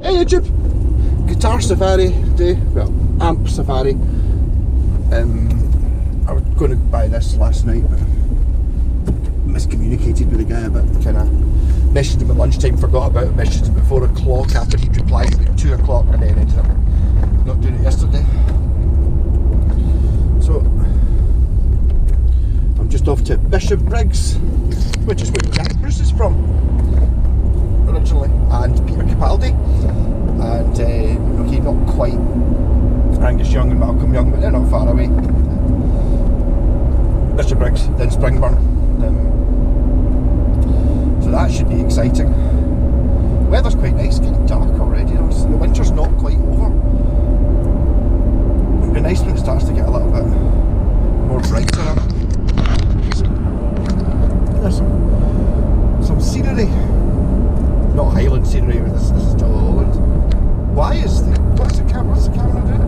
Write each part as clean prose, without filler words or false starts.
Hey YouTube! Guitar safari day, well, amp safari. I was going to buy this last night, but miscommunicated with the guy a bit, kind of messaged him at lunchtime, forgot about it, messaged him at 4 o'clock after he'd replied at 2 o'clock, and then ended up not doing it yesterday. So, I'm just off to Bishopbriggs, which is where Jack Bruce is from originally, and Peter Capaldi, and okay, not quite Angus Young and Malcolm Young, but they're not far away. Bishopbriggs, then Springburn, so that should be exciting. Weather's quite nice, it's getting dark already, the winter's not quite over. It'd be nice when it starts to get a little bit more brighter. There's some scenery. Not Highland scenery, this is still Lowland. What's the camera doing?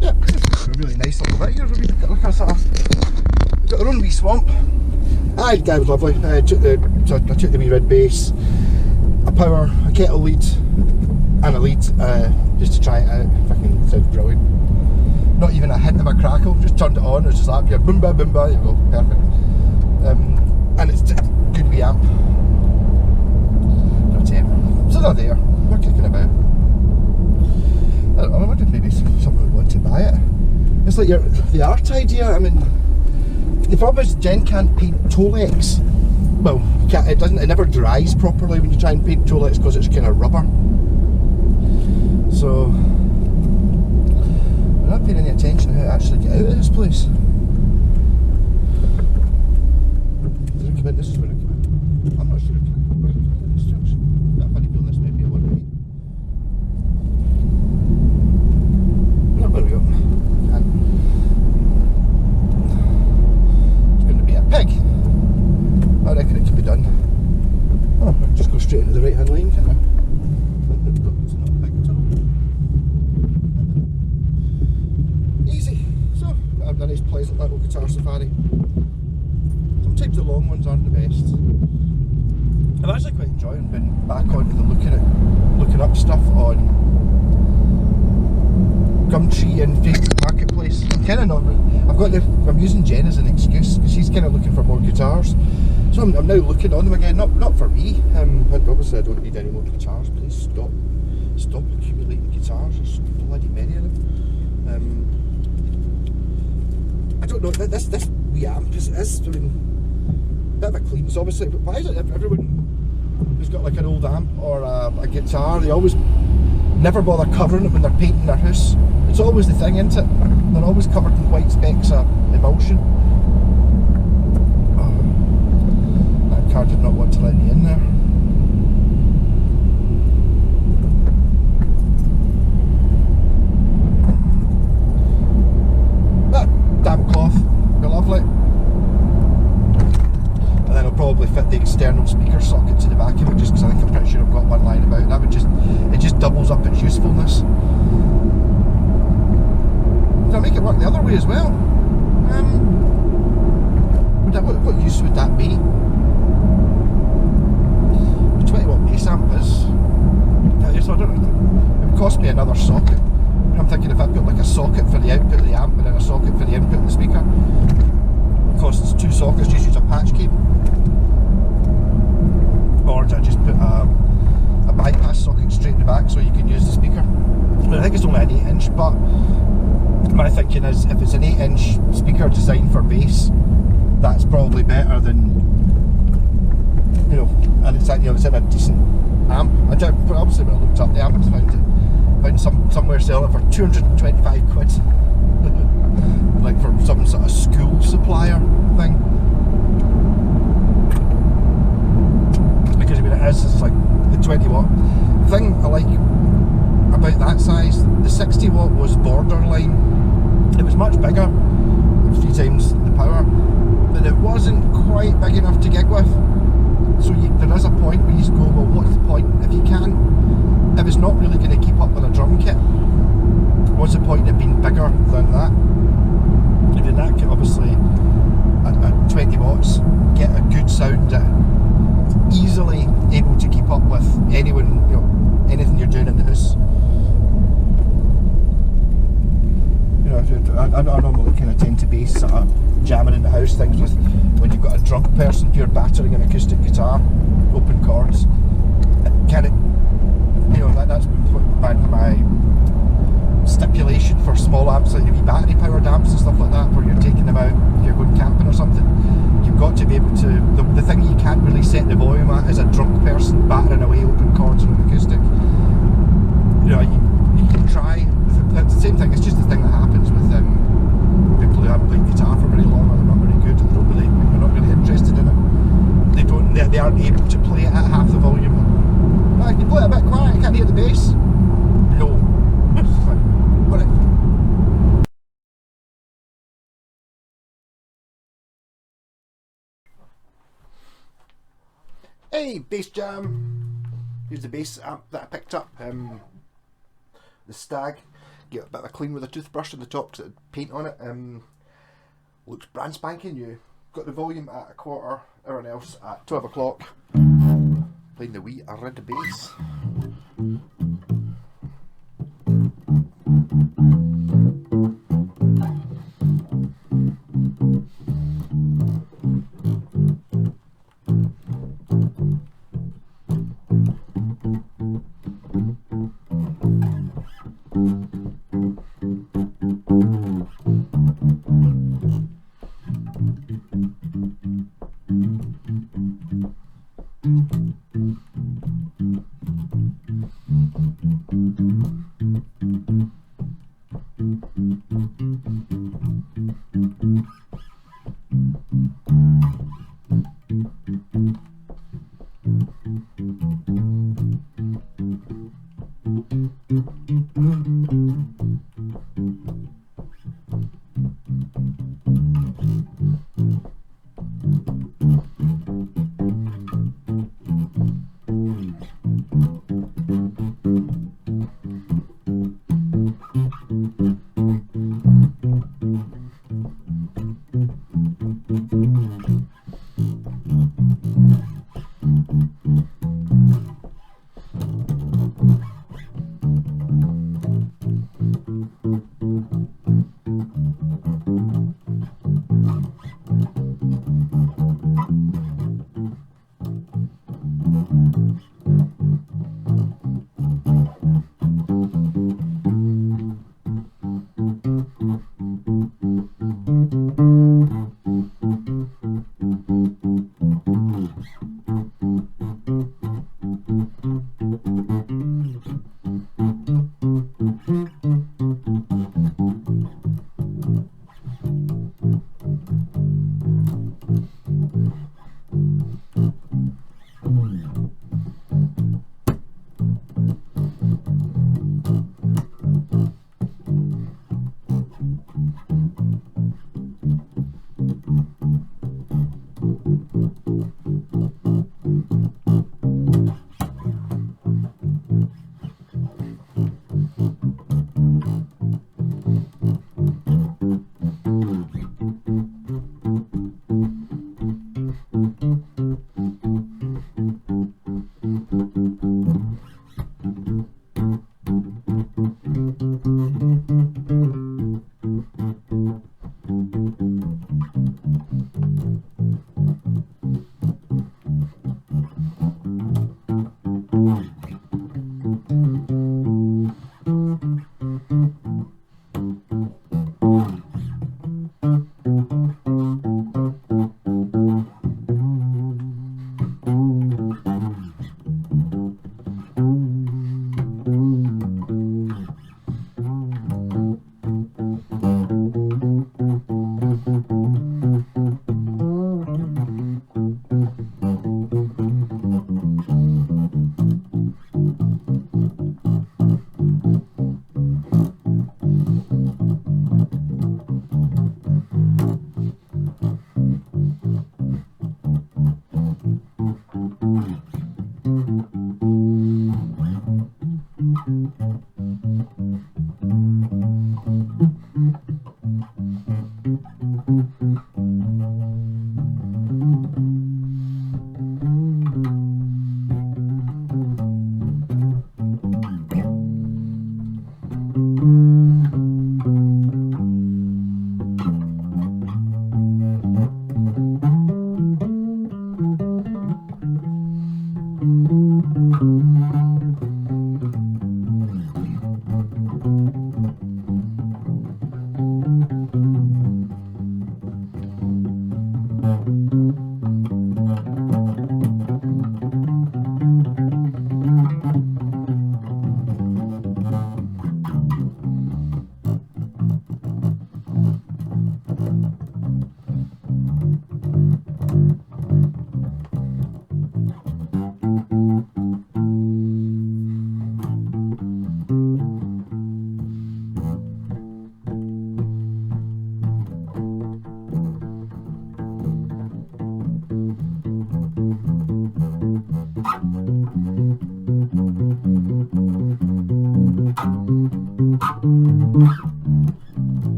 Yeah, it's a really nice little bit here. We've got our own wee swamp. Aye, the guy was lovely. I took the wee red bass, a power, a kettle lead, and a lead, just to try it out. Fucking sounds brilliant. Not even a hint of a crackle, just turned it on, it's just like, boom ba, there you go, perfect. And it's a good wee amp. So they're there, we're kicking about. I wonder if maybe someone would want to buy it. It's like the art idea, I mean, the problem is Jen can't paint Tolex. Well, it never dries properly when you try and paint Tolex because it's kind of rubber. So we're not paying any attention to how to actually get out of this place. Did I come in? This is where I come in. I'm not sure I can come in this junction. Got a funny feeling this may be a one way. No, there we go. Pig! I reckon it can be done. Oh, I'll just go straight into the right hand lane, can't I? It's not big at all. Easy. So, I've done a nice pleasant little guitar safari. Sometimes the long ones aren't the best. I'm actually quite enjoying being back onto the looking up stuff on Gumtree and Facebook Marketplace. I'm kind of not. I'm using Jen as an excuse because she's kind of looking for more guitars. So I'm now looking on them again. Not for me. Obviously I don't need any more guitars. Please stop accumulating guitars. There's bloody many of them. I don't know. This wee amp is. I mean, bit of a clean. So obviously, why is it everyone who's got like an old amp or a guitar, they always never bother covering it when they're painting their house? It's always the thing, isn't it? They're always covered in white specks of emulsion. Oh, that car did not want to let me in there. That damn cloth, be lovely. And then I'll probably fit the external speaker socket to the back of it, just because I'm pretty sure I've got one lying about. That would it just doubles up its usefulness. Can I make it work the other way as well? What use would that be? The 20 watt bass amp is. So I don't know. It would cost me another socket. I'm thinking if I put like a socket for the output of the amp and then a socket for the input of the speaker, it costs 2 sockets, just use a patch cable. Or do I just put a bypass socket straight in the back so you can use the speaker? I think it's only an 8-inch, but my thinking is if it's an 8-inch speaker designed for bass, that's probably better than, and it's in a decent amp. Obviously when I looked up the amp, I found somewhere selling it for 225 quid. Like from some sort of school supplier thing. Because I mean it's like the 20 watt. The thing I like about that size, the 60 watt was borderline. It was much bigger, 3 times the power, but it wasn't quite big enough to gig with. So there is a point where you just go, well, what's the point? If you can't not really going to keep up with a drum kit. What's the point of being bigger than that? If you're that kit, obviously at 20 watts, get a good sound, easily able to keep up with anyone, you know, anything you're doing in the house. You know, I normally kind of tend to be sort of jamming in the house things with when you've got a drunk person, pure battering an acoustic guitar, open chords. Kind of, you know, that's my stipulation for small amps, like maybe battery powered amps and stuff like that, where you're taking them out if you're going camping or something. You've got to be able to, the thing you can't really set the volume at is a drunk person battering away open chords on an acoustic. You know, you can try, it's the same thing, it's just the thing that happens with people who haven't played guitar for very long, or they're not very good, they're not really interested in it. They aren't able to play it at half the volume. Can you play it a bit quiet, I can't hear the bass? No. What? Hey, bass jam. Here's the bass amp that I picked up. The STAGG. Get a bit of a clean with a toothbrush on the top because it had paint on it. Looks brand spanking new. Got the volume at a quarter, everyone else at 12 o'clock. Playing the wee red bass.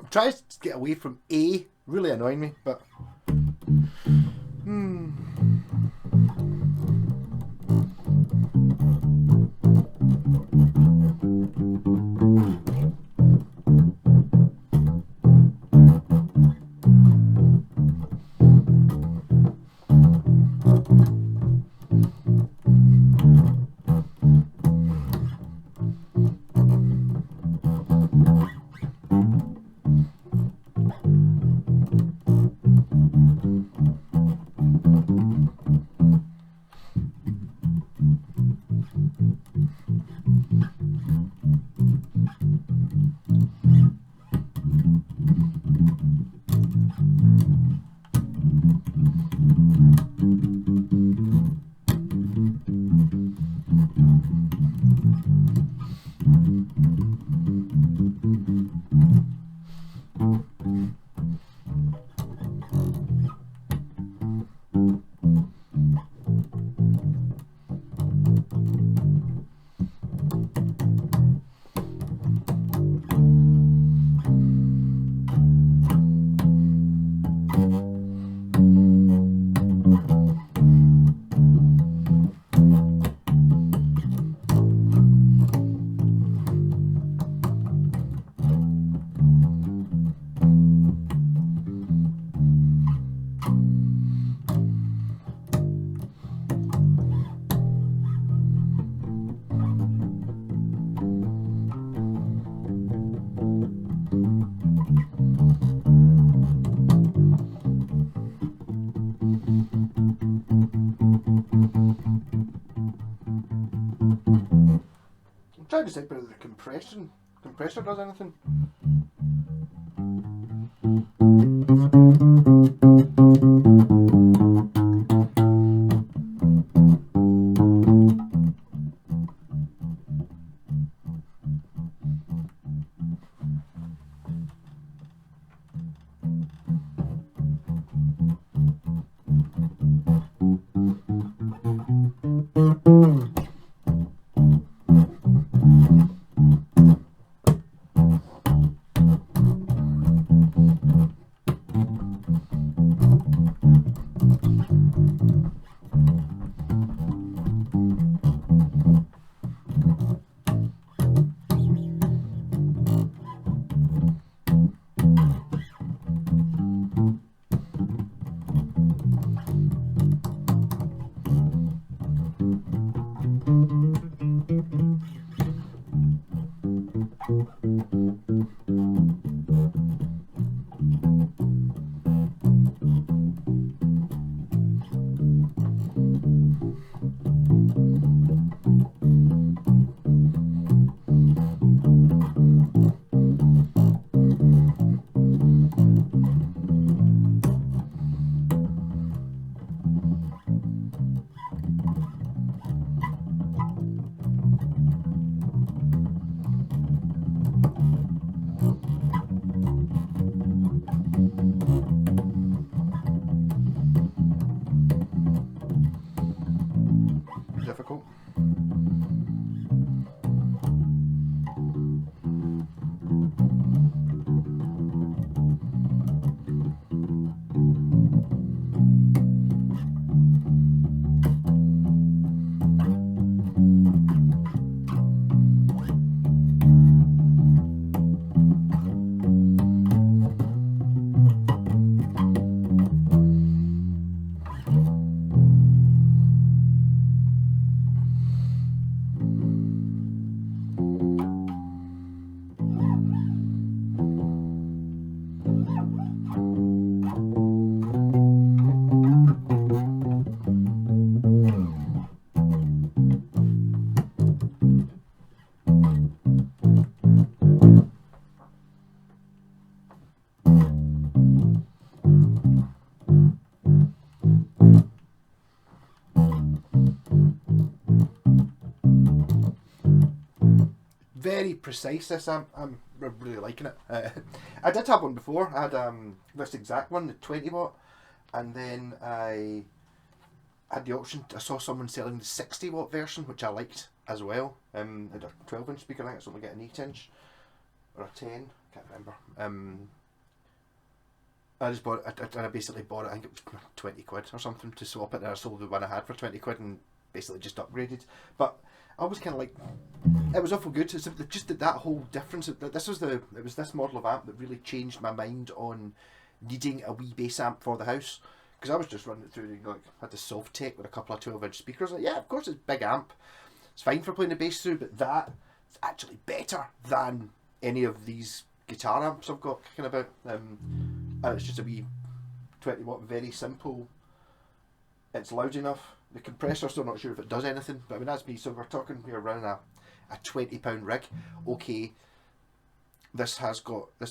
Tries to get away from A, really annoying me, but I'm trying to think whether the compressor does anything. Difficult. very precise, this amp. I'm really liking it. I did have one before. I had this exact one, the 20 watt, and then I had the option. I saw someone selling the 60 watt version, which I liked as well. Had a 12-inch speaker. I think it's only get an 8-inch or a 10. Can't remember. I just bought it. I basically bought it. I think it was 20 quid or something to swap it. And I sold the one I had for 20 quid and basically just upgraded. But I was kind of like, it was awful good. It's just that whole difference. It was this model of amp that really changed my mind on needing a wee bass amp for the house. Because I was just running it through, like, had the soft tech with a couple of 12-inch speakers. Like, yeah, of course it's a big amp. It's fine for playing the bass through, but that is actually better than any of these guitar amps I've got kicking about. And it's just a wee 20 watt, very simple. It's loud enough. The compressor, still not sure if it does anything, but I mean, that's me. So we're running a £20 rig. Okay, this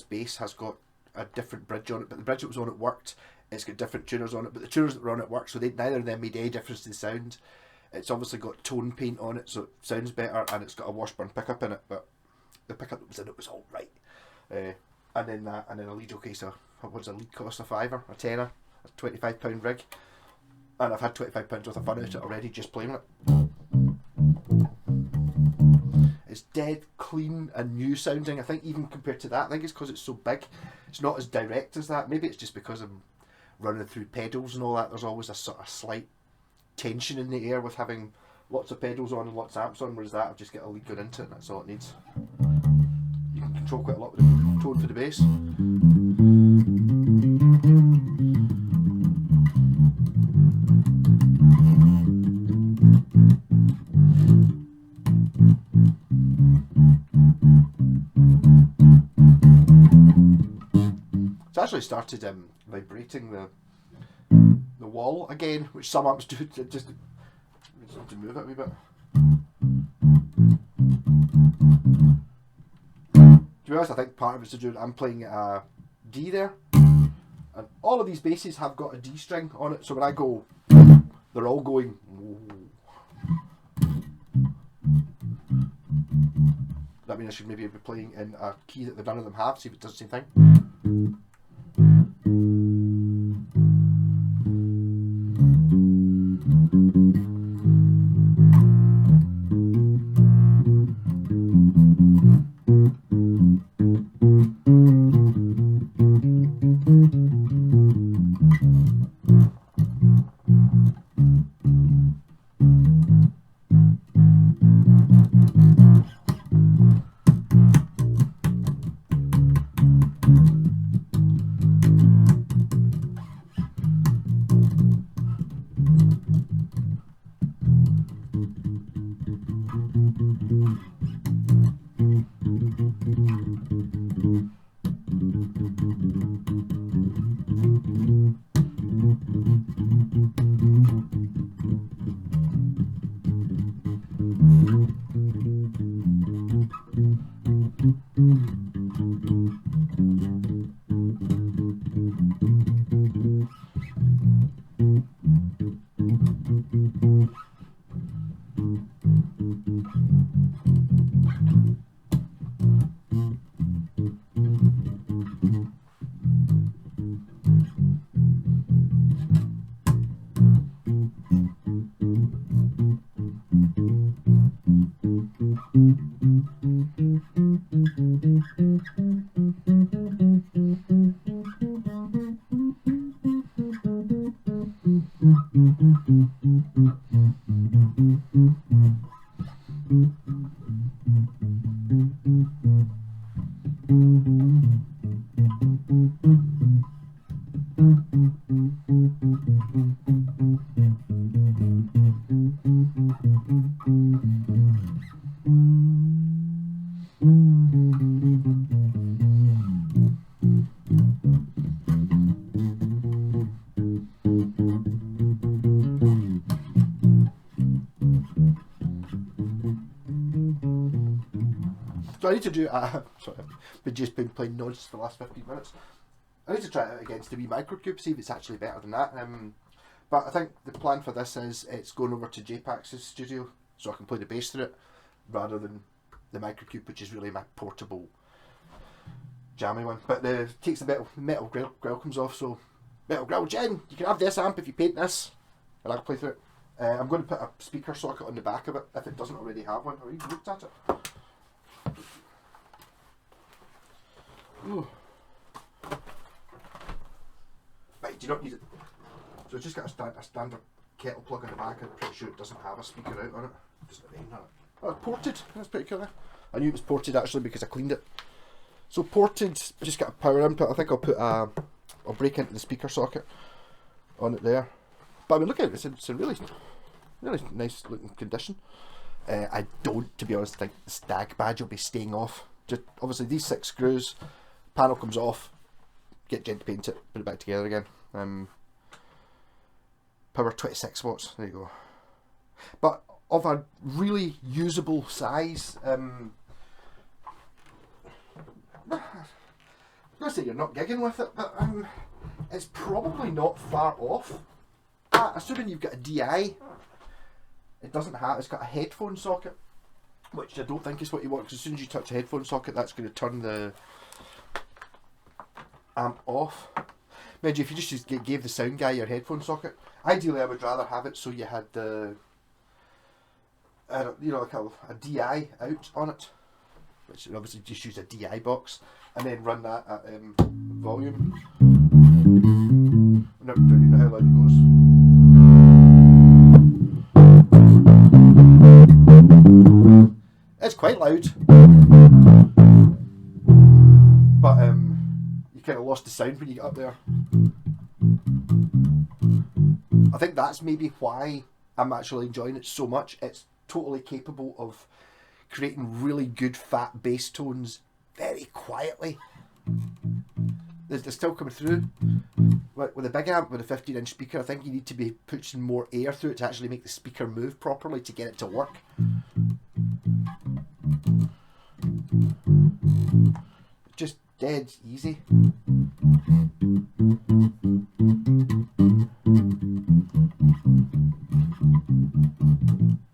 bass has got a different bridge on it, but the bridge that was on it worked. It's got different tuners on it, but the tuners that were on it work, so neither of them made any difference to the sound. It's obviously got tone paint on it, so it sounds better, and it's got a Washburn pickup in it, but the pickup that was in it was all right. And then a lead. Okay, so what's a lead cost? A fiver, a tenner, a £25 rig, and I've had £25 worth of fun out of it already just playing it. It's dead clean and new sounding. I think even compared to that, I think it's because it's so big. It's not as direct as that. Maybe it's just because I'm running through pedals and all that. There's always a sort of slight tension in the air with having lots of pedals on and lots of amps on, whereas that I've just got a lead going into it and that's all it needs. You can control quite a lot with the tone for the bass. It's actually started vibrating the wall again, which some amps do. Just to move it a wee bit. To be honest, I think part of it's to do with I'm playing a D there, and all of these basses have got a D string on it. So when I go, they're all going. That means I should maybe be playing in a key that none of them have. See if it does the same thing. So I need to do sorry, I've just been playing nods for the last 15 minutes. I need to try it out against the wee microcube, see if it's actually better than that. But I think the plan for this is it's going over to JPAX's studio so I can play the bass through it rather than the Microcube, which is really my portable jammy one. But it takes the metal grill comes off, so metal grill, Jen, you can have this amp if you paint this, and I'll play through it. I'm going to put a speaker socket on the back of it if it doesn't already have one. Have you looked at it? Ooh. Right, do you not need it? So it's just got a standard kettle plug in the back. I'm pretty sure it doesn't have a speaker out on it. Doesn't have any on it. Oh, it's ported. That's pretty cool. I knew it was ported actually because I cleaned it. So ported, just got a power input. I think I'll break into the speaker socket on it there. But I mean, look at it. It's in really nice looking condition. I don't, to be honest, think the STAGG badge will be staying off. Just obviously these 6 screws, panel comes off, get Jen to paint it, put it back together again. Power 26 watts. There you go. But of a really usable size. I'm gonna say you're not gigging with it, but it's probably not far off. Assuming you've got a DI, it doesn't have. It's got a headphone socket, which I don't think is what you want, because as soon as you touch a headphone socket, that's going to turn the amp off. Imagine if you just gave the sound guy your headphone socket. Ideally, I would rather have it so you had the, you know, like a DI out on it, which obviously just use a DI box and then run that at volume. I don't even know how loud it goes. It's quite loud, but you kind of lost the sound when you get up there. I think that's maybe why I'm actually enjoying it so much. It's totally capable of creating really good fat bass tones very quietly. They're still coming through. With a big amp, with a 15-inch speaker, I think you need to be pushing more air through it to actually make the speaker move properly to get it to work. Just dead easy.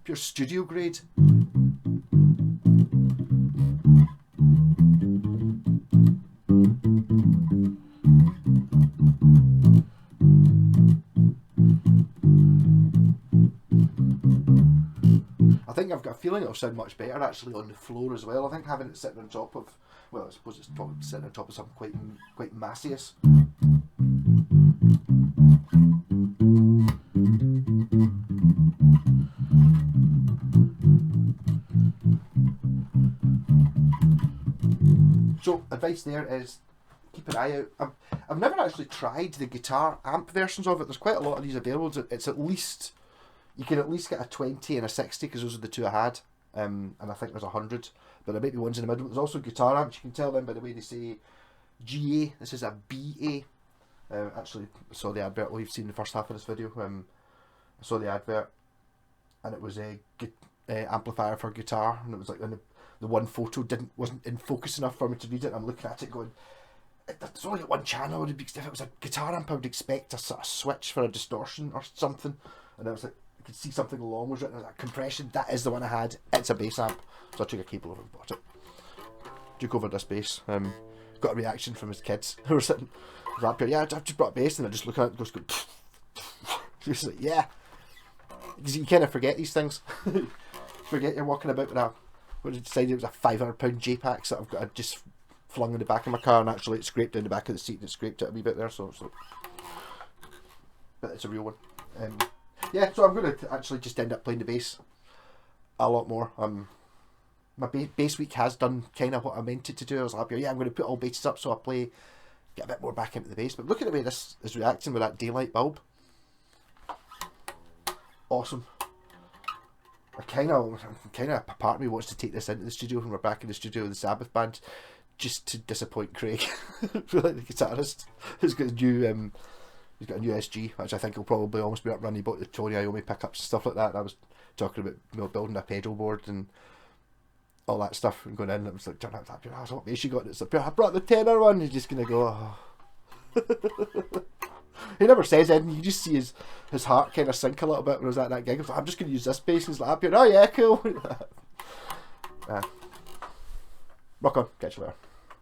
Pure studio grade. I think I've got a feeling it'll sound much better actually on the floor as well. I think having it sitting on top of, well, I suppose it's probably sitting on top of something quite massive. So advice there is keep an eye out. I've never actually tried the guitar amp versions of it. There's quite a lot of these available. It's at least, you can at least get a 20 and a 60 because those are the two I had, and I think there's 100, but there might be ones in the middle. There's also guitar amps. You can tell them by the way they say GA. This is a BA. Actually, I saw the advert. Well, you've seen the first half of this video. I saw the advert, and it was a amplifier for guitar, and it was like the one photo wasn't in focus enough for me to read it. I'm looking at it going, it's only got one channel. If it was a guitar amp, I would expect a sort of switch for a distortion or something. And I was like, I could see something along was written as like compression. That is the one I had. It's a bass amp. So I took a cable over and bought it. Took over this bass. Got a reaction from his kids who were sitting up here. Yeah, I just brought a bass, and I just look at it and goes, just like, yeah. Because you kind of forget these things. Forget you're walking about with a, what did you decide it was a £500 J-Pack that I've got, I just flung in the back of my car, and actually it scraped in the back of the seat and it scraped it a wee bit there, so but it's a real one. Yeah, so I'm going to actually just end up playing the bass a lot more. My bass week has done kind of what I meant it to do. I was like, yeah, I'm going to put all basses up so I get a bit more back into the bass. But look at the way this is reacting with that daylight bulb. Awesome. Kind of a part of me wants to take this into the studio when we're back in the studio with the Sabbath band, just to disappoint Craig, like the guitarist, who's got a new he's got a new SG, which I think will probably almost be up running. He bought the Tony Iommi pickups and stuff like that. And I was talking about building a pedal board and all that stuff, and going in, and it was like, turn out that pure ass, what bass you got? And it's like, I brought the tenor one. He's just gonna go, oh. He never says anything. You just see his heart kind of sink a little bit when I was at that gig. I was like, I'm just going to use this bass. And he's like, oh yeah, cool. Rock on, catch you later.